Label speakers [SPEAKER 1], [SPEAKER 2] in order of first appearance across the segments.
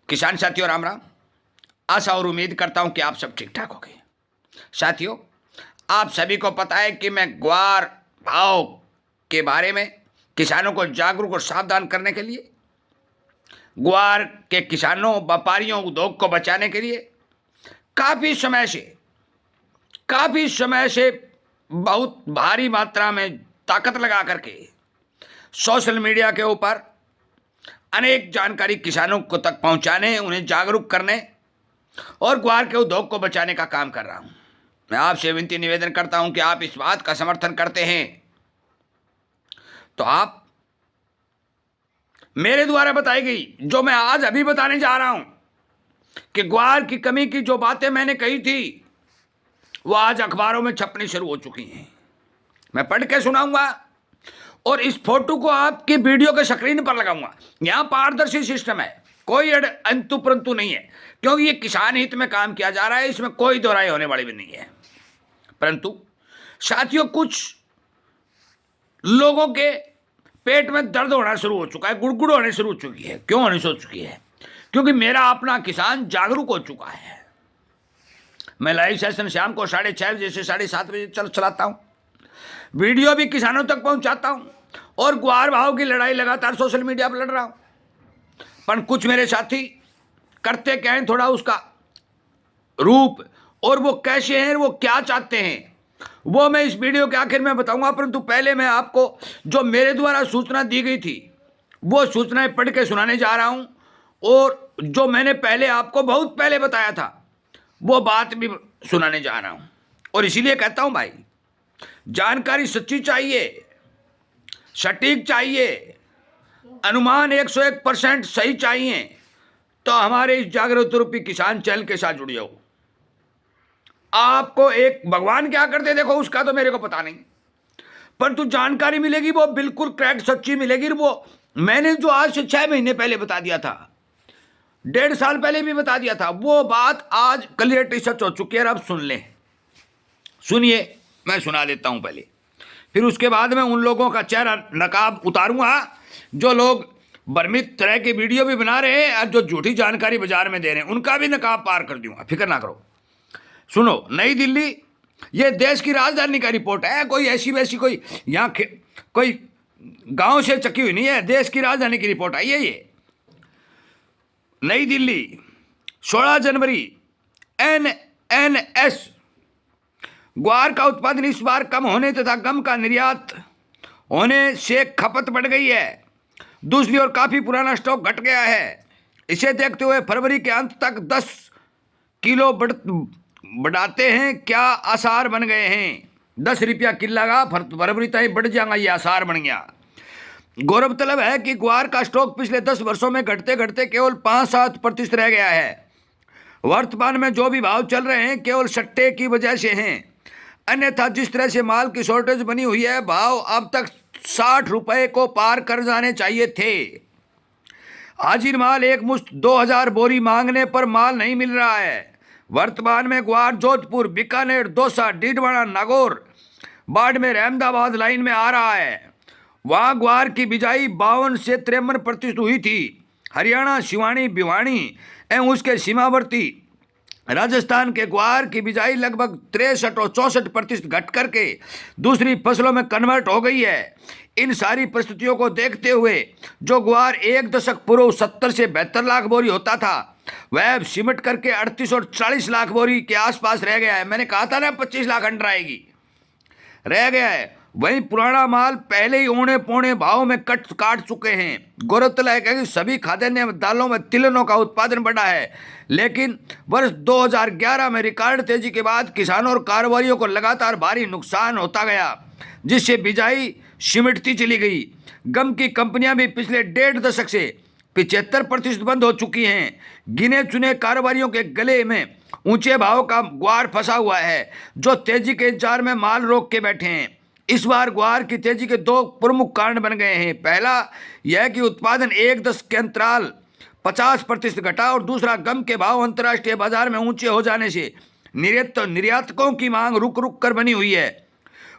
[SPEAKER 1] किसान साथियों राम राम। आशा और उम्मीद करता हूं कि आप सब ठीक ठाक होंगे। साथियों, आप सभी को पता है कि मैं ग्वार भाव के बारे में किसानों को जागरूक और सावधान करने के लिए, ग्वार के किसानों, व्यापारियों, उद्योग को बचाने के लिए काफ़ी समय से बहुत भारी मात्रा में ताकत लगा करके सोशल मीडिया के ऊपर अनेक जानकारी किसानों को तक पहुंचाने, उन्हें जागरूक करने और ग्वार के उद्योग को बचाने का काम कर रहा हूं। मैं आपसे विनती निवेदन करता हूं कि आप इस बात का समर्थन करते हैं तो आप मेरे द्वारा बताई गई, जो मैं आज अभी बताने जा रहा हूं कि ग्वार की कमी की जो बातें मैंने कही थी वो आज अखबारों में छपनी शुरू हो चुकी हैं। मैं पढ़ के सुनाऊंगा और इस फोटो को आपकी वीडियो के स्क्रीन पर लगाऊंगा। यहां पारदर्शी सिस्टम है, कोई अंतु परंतु नहीं है, क्योंकि ये किसान हित में काम किया जा रहा है, इसमें कोई दोहराई होने वाली भी नहीं है। परंतु साथियों, कुछ लोगों के पेट में दर्द होना शुरू हो चुका है, गुड़गुड़ होने शुरू हो चुकी है। क्यों होने शुरू हो चुकी है? क्योंकि मेरा अपना किसान जागरूक हो चुका है। मैं लाइव सेशन शाम को 6:30 बजे से 7:30 बजे चलाता हूं, वीडियो भी किसानों तक पहुंचाता हूं और ग्वार भाव की लड़ाई लगातार सोशल मीडिया पर लड़ रहा हूं। पर कुछ मेरे साथी करते क्या हैं, थोड़ा उसका रूप और वो कैसे हैं, वो क्या चाहते हैं, वो मैं इस वीडियो के आखिर में बताऊंगा। परंतु पहले मैं आपको जो मेरे द्वारा सूचना दी गई थी वो सूचनाएं पढ़ के सुनाने जा रहा हूं, और जो मैंने पहले आपको बहुत पहले बताया था वो बात भी सुनाने जा रहा हूं। और इसीलिए कहता हूं भाई, जानकारी सच्ची चाहिए, सटीक चाहिए, अनुमान 101% सही चाहिए, तो हमारे इस जागरूक रूपी किसान चैनल के साथ जुड़ जाओ। आपको एक भगवान क्या करते देखो, उसका तो मेरे को पता नहीं, परंतु जानकारी मिलेगी वो बिल्कुल करेक्ट सच्ची मिलेगी। वो मैंने जो आज से 6 महीने पहले बता दिया था, 1.5 साल पहले भी बता दिया था, वो बात आज क्लियरिटी सच हो चुकी है। अब सुन लें, सुनिए, मैं सुना देता हूं पहले, फिर उसके बाद में उन लोगों का चेहरा नकाब उतारूंगा जो लोग भ्रमित तरह की वीडियो भी बना रहे हैं और जो झूठी जानकारी बाजार में दे रहे हैं, उनका भी नकाब पार कर दूंगा, फिक्र ना करो। सुनो, नई दिल्ली, ये देश की राजधानी का रिपोर्ट है, कोई ऐसी वैसी कोई यहाँ कोई गांव से चकी हुई नहीं है, देश की राजधानी की रिपोर्ट आई है ये। नई दिल्ली 16 जनवरी, NNS, ग्वार का उत्पादन इस बार कम होने तथा गम का निर्यात होने से खपत बढ़ गई है। दूसरी ओर काफ़ी पुराना स्टॉक घट गया है। इसे देखते हुए फरवरी के अंत तक 10 किलो बढ़ाते हैं क्या आसार बन गए हैं। 10 रुपया किला का फरवरी तक बढ़ जाएगा, ये आसार बन गया। गौरतलब है कि ग्वार का स्टॉक पिछले 10 वर्षों में घटते घटते केवल 5-7% रह गया है। वर्तमान में जो भी भाव चल रहे हैं केवल सट्टे की वजह से हैं, अन्यथा जिस तरह से माल की शॉर्टेज बनी हुई है, भाव अब तक 60 रुपए को पार कर जाने चाहिए थे। हाजिर माल एक मुश्त 2000 बोरी मांगने पर माल नहीं मिल रहा है। वर्तमान में ग्वार जोधपुर, बीकानेर, दौसा, डीडवाना, नागौर, बाड़मेर, अहमदाबाद लाइन में आ रहा है। वहाँ ग्वार की बिजाई 52 से 53% हुई थी। हरियाणा, सिवानी, भिवानी एवं उसके सीमावर्ती राजस्थान के ग्वार की बिजाई लगभग 63 और 64% घट करके दूसरी फसलों में कन्वर्ट हो गई है। इन सारी परिस्थितियों को देखते हुए जो ग्वार एक दशक पूर्व 70 से 72 लाख बोरी होता था, वह अब सिमट करके 38 और 40 लाख बोरी के आसपास रह गया है। मैंने कहा था ना 25 लाख अंडर आएगी, रह गया है। वहीं पुराना माल पहले ही औने पौने भाव में काट चुके हैं। गौरतलब है कि सभी खाद्यान्न दालों में तिलहनों का उत्पादन बढ़ा है, लेकिन वर्ष 2011 में रिकॉर्ड तेजी के बाद किसानों और कारोबारियों को लगातार भारी नुकसान होता गया, जिससे बिजाई सिमटती चली गई। गम की कंपनियां भी पिछले 1.5 दशक से 75% बंद हो चुकी हैं। गिने चुने कारोबारियों के गले में ऊंचे भाव का ग्वार फंसा हुआ है, जो तेजी के इंतजार में माल रोक के बैठे हैं। इस बार ग्वार की तेजी के 2 प्रमुख कारण बन गए हैं। पहला यह कि उत्पादन एक दशक के अंतराल 50% घटा, और दूसरा गम के भाव अंतर्राष्ट्रीय बाजार में ऊंचे हो जाने से निर्यातकों की मांग रुक रुक कर बनी हुई है।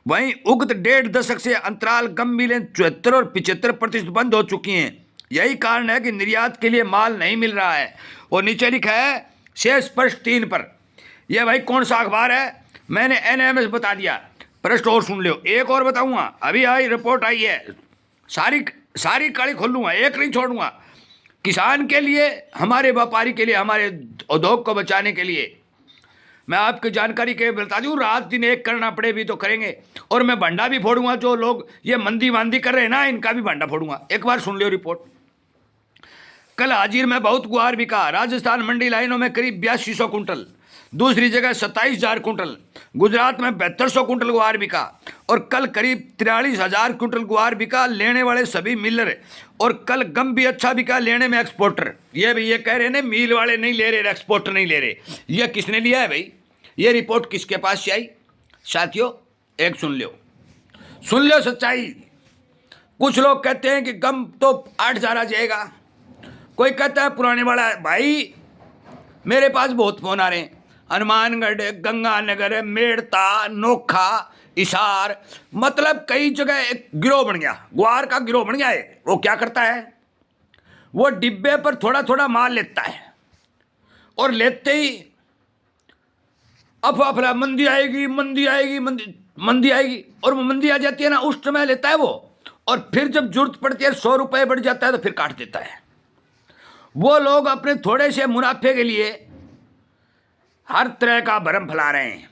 [SPEAKER 1] वहीं उक्त 1.5 दशक से अंतराल गम मिलें 74 और 75% बंद हो चुकी हैं, यही कारण है कि निर्यात के लिए माल नहीं मिल रहा है। और नीचे लिखा है शेष पृष्ठ 3 पर। यह भाई कौन सा अखबार है, मैंने एनएमएस बता दिया। पृष्ठ और सुन लो, एक और बताऊंगा, अभी आई रिपोर्ट आई है, सारी सारी कड़ी खोलूंगा, एक नहीं छोड़ूंगा। किसान के लिए, हमारे व्यापारी के लिए, हमारे उद्योग को बचाने के लिए मैं आपकी जानकारी के बता दूं, रात दिन एक करना पड़े भी तो करेंगे। और मैं भंडा भी फोड़ूंगा, जो लोग ये मंदी वांदी कर रहे हैं ना, इनका भी भंडा फोड़ूंगा। एक बार सुन लियो रिपोर्ट। कल हाजिर में बहुत गुआर बिका, राजस्थान मंडी लाइनों में करीब 8200 कुंटल, दूसरी जगह 27,000 कुंटल, गुजरात में 7200 कुंटल गुआर बिका। और कल करीब 43,000 कुंटल गुआर बिका, लेने वाले सभी मिलर। और कल गम भी अच्छा बिका, लेने में एक्सपोर्टर। ये भी ये कह रहे हैं मिल वाले नहीं ले रहे, एक्सपोर्टर नहीं ले रहे। ये किसने लिया है भाई, ये रिपोर्ट किसके पास से आई साथियों, एक सुन लो सच्चाई। कुछ लोग कहते हैं कि गम तो 8,000 आ जाएगा, कोई कहता है पुराने वाला। भाई मेरे पास बहुत फोन आ रहे हैं, हनुमानगढ़, गंगानगर, मेड़ता, नोखा, हिसार, मतलब कई जगह एक गिरोह बन गया, ग्वार का गिरोह बन गया है। वो क्या करता है, वो डिब्बे पर थोड़ा थोड़ा माल लेता है, और लेते ही अफवाह, मंदी आएगी मंदी आएगी मंदी आएगी, और वो मंदी आ जाती है ना, उस समय लेता है वो। और फिर जब जरूरत पड़ती है, 100 रुपये बढ़ जाता है तो फिर काट देता है। वो लोग अपने थोड़े से मुनाफे के लिए हर तरह का भरम फैला रहे हैं।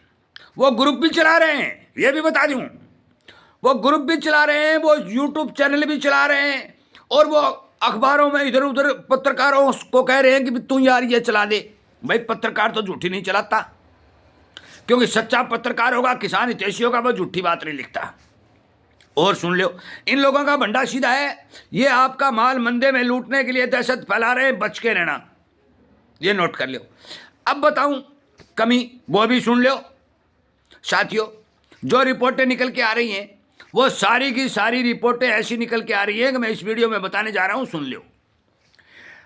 [SPEAKER 1] वो ग्रुप भी चला रहे हैं, ये भी बता दूं, वो ग्रुप भी चला रहे हैं, वो यूट्यूब चैनल भी चला रहे हैं, और वो अखबारों में इधर उधर पत्रकारों को कह रहे हैं कि तू यार ये चला दे। भाई पत्रकार तो झूठी नहीं चलाता, क्योंकि सच्चा पत्रकार होगा, किसान हितैषी होगा, वो झूठी बात नहीं लिखता। और सुन लो, इन लोगों का भंडा सीधा है, ये आपका माल मंदे में लूटने के लिए दहशत फैला रहे हैं, बच के रहना, ये नोट कर लो। अब बताऊं कमी, वो भी सुन लो साथियों। जो रिपोर्टें निकल के आ रही हैं, वो सारी की सारी रिपोर्टें ऐसी निकल के आ रही हैं कि मैं इस वीडियो में बताने जा रहा हूं, सुन लो।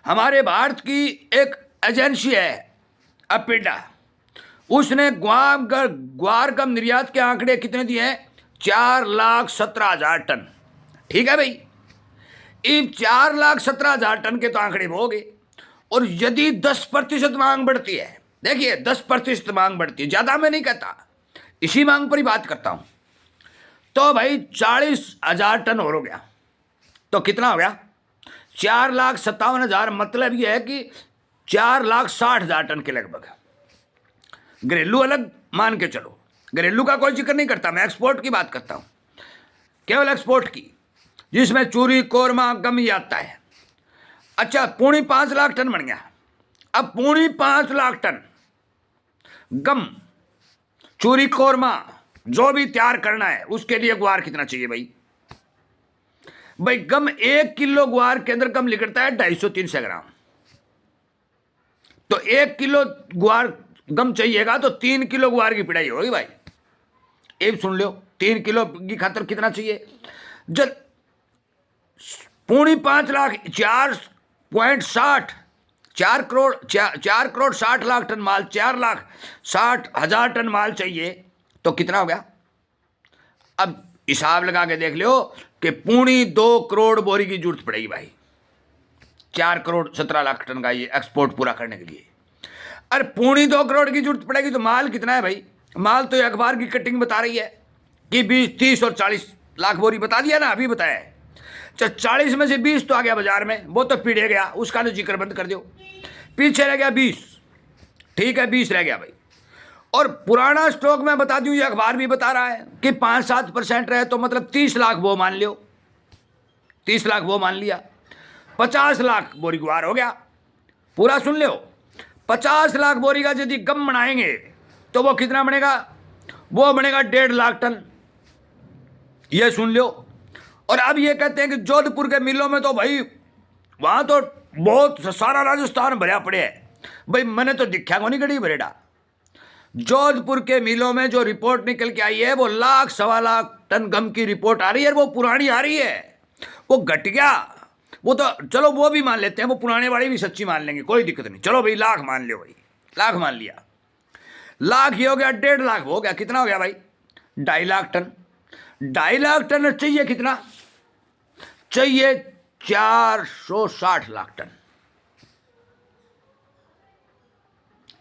[SPEAKER 1] हमारे भारत की एक एजेंसी है अपिडा, उसने ग्वार गम निर्यात के आंकड़े कितने दिए हैं, 4,17,000 टन। ठीक है भाई, इस 4,17,000 टन के तो आंकड़े हो गए। और यदि 10% मांग बढ़ती है, देखिए 10% मांग बढ़ती है, ज्यादा मैं नहीं कहता, इसी मांग पर ही बात करता हूं, तो भाई 40,000 टन और हो गया, तो कितना हो गया, 4,57,000, मतलब यह है कि 4,60,000 टन के लगभग। घरेलू अलग मान के चलो, घरेलू का कोई जिक्र नहीं करता, मैं एक्सपोर्ट की बात करता हूं, केवल एक्सपोर्ट की, जिसमें चूरी, कोरमा, गम ही आता है। अच्छा, 5.5 लाख टन बन गया। अब 5.5 लाख टन गम, चूरी, कोरमा जो भी तैयार करना है, उसके लिए ग्वार कितना चाहिए भाई। भाई गम 1 किलो ग्वार के अंदर गम निकलता है 250-300 ग्राम, तो 1 किलो ग्वार गम चाहिएगा तो 3 किलो ग्वार की पिड़ाई होगी भाई। एक सुन लो, 3 किलो की खातर कितना चाहिए, जब 5.5 लाख, 4.60, 4 करोड़ 60 लाख टन माल, 4,60,000 टन माल चाहिए, तो कितना हो गया। अब हिसाब लगा के देख लो कि 2.25 करोड़ बोरी की जरूरत पड़ेगी भाई, 4 करोड़ 17 लाख टन का ये एक्सपोर्ट पूरा करने के लिए। अरे 2.25 करोड़ की जरूरत पड़ेगी, तो माल कितना है भाई, माल तो अखबार की कटिंग बता रही है कि 20, 30 और 40 लाख बोरी, बता दिया ना, अभी बताया है। 40 में से 20 तो आ गया बाजार में, वो तो पीढ़े गया, उसका तो जिक्र बंद कर दो, पीछे रह गया 20, ठीक है 20 रह गया भाई। और पुराना स्टॉक में बता दूं, ये अखबार भी बता रहा है कि 5-7% रहे, तो मतलब 30 लाख वो मान लो, 30 लाख वो मान लिया, 50 लाख बोरी गुआर हो गया। पूरा सुन लो, 50 लाख बोरी का यदि गम बनाएंगे तो वो कितना बनेगा, वो बनेगा 1.5 लाख टन, ये सुन लो। और अब ये कहते हैं कि जोधपुर के मिलों में तो भाई वहां तो बहुत सारा राजस्थान भरा पड़े है। भाई मैंने तो दिखा को नहीं गड़ी बरेडा, जोधपुर के मिलों में जो रिपोर्ट निकल के आई है, वो 1,00,000-1,15,000 टन गम की रिपोर्ट आ रही है, वो पुरानी आ रही है, वो घट गया, वो तो चलो वो भी मान लेते हैं, वो पुराने वाली भी सच्ची मान लेंगे, कोई दिक्कत नहीं, चलो भाई लाख मान लो, भाई लाख मान लिया, लाख ही हो गया, 1.5 लाख हो गया, कितना हो गया भाई, 2.5 लाख टन। 2.5 लाख टन चाहिए, कितना चाहिए, 460 लाख टन।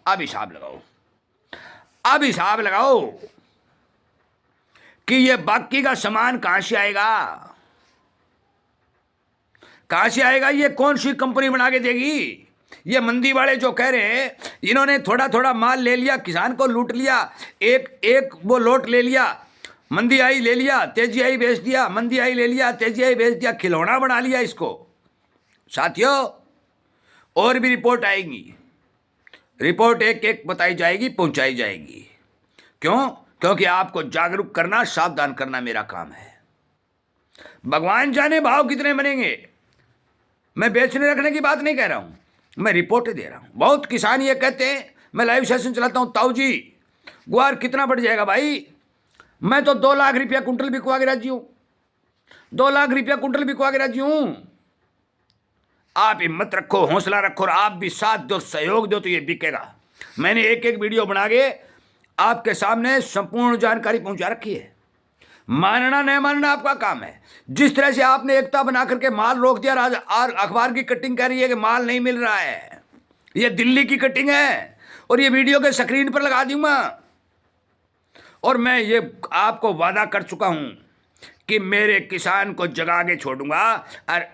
[SPEAKER 1] अब हिसाब लगाओ, अब हिसाब लगाओ कि ये बाकी का सामान कहां से आएगा, कहां से आएगा, ये कौन सी कंपनी बना के देगी। ये मंदी वाले जो कह रहे हैं, इन्होंने थोड़ा थोड़ा माल ले लिया, किसान को लूट लिया, एक एक वो लोट ले लिया, मंदी आई ले लिया, तेजी आई बेच दिया, मंदी आई ले लिया, तेजी आई बेच दिया, खिलौना बना लिया इसको। साथियों, और भी रिपोर्ट आएगी, रिपोर्ट एक एक बताई जाएगी, पहुंचाई जाएगी। क्यों? क्योंकि आपको जागरूक करना, सावधान करना मेरा काम है। भगवान जाने भाव कितने बनेंगे, मैं बेचने रखने की बात नहीं कह रहा हूं, मैं रिपोर्ट दे रहा हूं। बहुत किसान ये कहते हैं, मैं लाइव सेशन चलाता हूं, ताऊ जी ग्वार कितना बढ़ जाएगा भाई, मैं तो 2 लाख रुपया कुंटल बिकवा के राजी हूं, 2 लाख रुपया कुंटल बिकवा के राजी हूं। आप हिम्मत रखो, हौसला रखो, और आप भी साथ दो, सहयोग दो तो ये बिकेगा। मैंने एक एक वीडियो बना के आपके सामने संपूर्ण जानकारी पहुंचा रखी है। मानना नहीं मानना आपका काम है। जिस तरह से आपने एकता बना करके माल रोक दिया, आज अखबार की कटिंग कह रही है कि माल नहीं मिल रहा है, ये दिल्ली की कटिंग है, और ये वीडियो के स्क्रीन पर लगा दूंगा। और मैं ये आपको वादा कर चुका हूं कि मेरे किसान को जगा के छोड़ूंगा और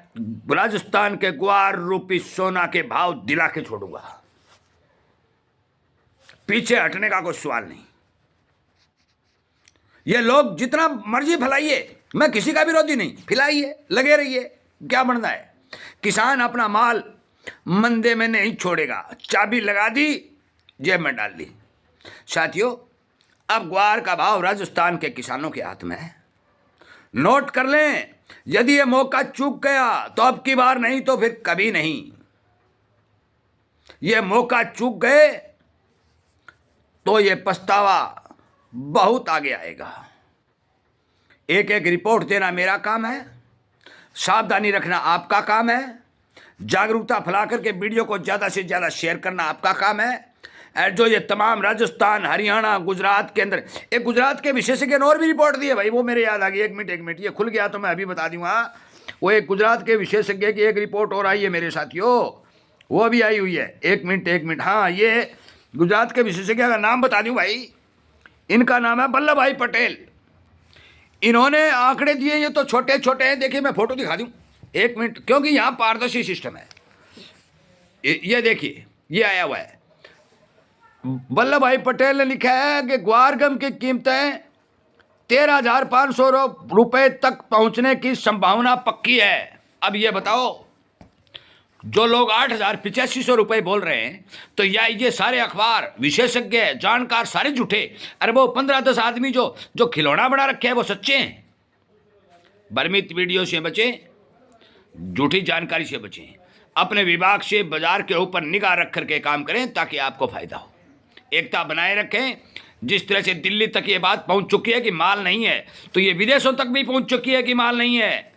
[SPEAKER 1] राजस्थान के ग्वार रूपी सोना के भाव दिला के छोड़ूंगा। पीछे हटने का कोई सवाल नहीं। ये लोग जितना मर्जी फैलाइए, मैं किसी का विरोधी नहीं, फैलाइए, लगे रहिए, क्या बनना है। किसान अपना माल मंदे में नहीं छोड़ेगा, चाबी लगा दी, जेब में डाल दी। साथियों, अब ग्वार का भाव राजस्थान के किसानों के हाथ में है। नोट कर लें, यदि ये मौका चूक गया तो अब की बार नहीं तो फिर कभी नहीं। ये मौका चूक गए तो ये पछतावा बहुत आगे आएगा। एक एक रिपोर्ट देना मेरा काम है, सावधानी रखना आपका काम है, जागरूकता फैला करके वीडियो को ज़्यादा से ज़्यादा शेयर करना आपका काम है। और जो ये तमाम राजस्थान, हरियाणा, गुजरात के अंदर, एक गुजरात के विशेषज्ञ ने और भी रिपोर्ट दी है भाई, वो मेरे याद आ गई। एक मिनट, ये खुल गया तो मैं अभी बता दूंगा। वो एक गुजरात के विशेषज्ञ की एक रिपोर्ट और आई है मेरे साथियों, वो भी आई हुई है। एक मिनट, हाँ, ये गुजरात के विशेषज्ञ का नाम बता दूं भाई, इनका नाम है वल्लभ भाई पटेल। इन्होंने आंकड़े दिए, ये तो छोटे छोटे हैं, देखिए मैं फोटो दिखा दूं, एक मिनट, क्योंकि यहाँ पारदर्शी सिस्टम है। ये देखिए, ये आया हुआ है, वल्लभ भाई पटेल ने लिखा है कि ग्वार गम की कीमतें 13,500 रुपए तक पहुंचने की संभावना पक्की है। अब ये बताओ, जो लोग 8,8500 रुपए बोल रहे हैं, तो या ये सारे अखबार, विशेषज्ञ, जानकार सारे झूठे, अरे वो 15-10 आदमी जो खिलौना बना रखे हैं वो सच्चे हैं। भ्रमित वीडियो से बचें, झूठी जानकारी से बचें, अपने विभाग से बाजार के ऊपर निगाह रख करके काम करें ताकि आपको फायदा हो। एकता बनाए रखें। जिस तरह से दिल्ली तक ये बात पहुंच चुकी है कि माल नहीं है, तो ये विदेशों तक भी पहुंच चुकी है कि माल नहीं है।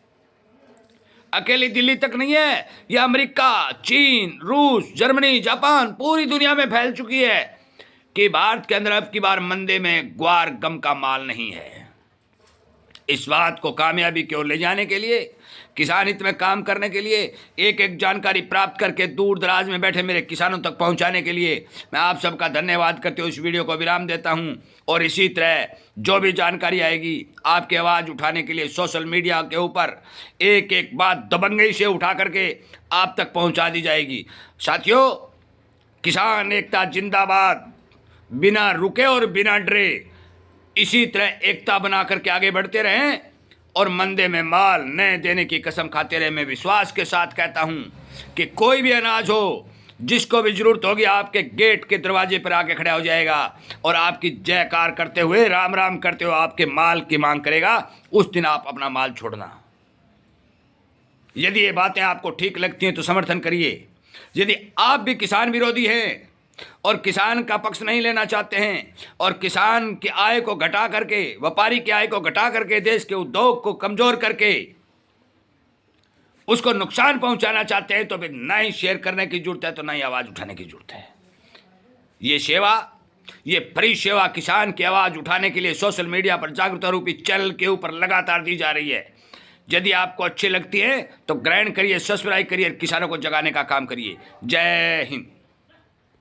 [SPEAKER 1] अकेली दिल्ली तक नहीं है, यह अमेरिका, चीन, रूस, जर्मनी, जापान, पूरी दुनिया में फैल चुकी है कि भारत के अंदर अब की बार मंदे में ग्वार गम का माल नहीं है। इस बात को कामयाबी की ओर ले जाने के लिए, किसान हित में काम करने के लिए, एक एक जानकारी प्राप्त करके दूर दराज में बैठे मेरे किसानों तक पहुंचाने के लिए मैं आप सबका धन्यवाद करते हुए इस वीडियो को विराम देता हूं। और इसी तरह जो भी जानकारी आएगी आपकी आवाज़ उठाने के लिए सोशल मीडिया के ऊपर एक एक बात दबंगई से उठा करके आप तक पहुंचा दी जाएगी। साथियों, किसान एकता जिंदाबाद, बिना रुके और बिना डरे इसी तरह एकता बना करके आगे बढ़ते रहें और मंदे में माल न देने की कसम खाते रहे। मैं विश्वास के साथ कहता हूं कि कोई भी अनाज हो, जिसको भी जरूरत होगी, आपके गेट के दरवाजे पर आके खड़ा हो जाएगा और आपकी जयकार करते हुए, राम राम करते हुए आपके माल की मांग करेगा। उस दिन आप अपना माल छोड़ना। यदि ये बातें आपको ठीक लगती हैं तो समर्थन करिए। यदि आप भी किसान विरोधी हैं और किसान का पक्ष नहीं लेना चाहते हैं और किसान की आय को घटा करके, व्यापारी की आय को घटा करके, देश के उद्योग को कमजोर करके उसको नुकसान पहुंचाना चाहते हैं, तो फिर ना ही शेयर करने की जरूरत है, तो ना ही आवाज़ उठाने की जरूरत है। ये सेवा, ये फ्री सेवा किसान की आवाज़ उठाने के लिए सोशल मीडिया पर जागरूकता रूपी चैनल के ऊपर लगातार दी जा रही है। यदि आपको अच्छी लगती है तो ग्रहण करिए, सब्सक्राइब करिए, किसानों को जगाने का काम करिए। जय हिंद।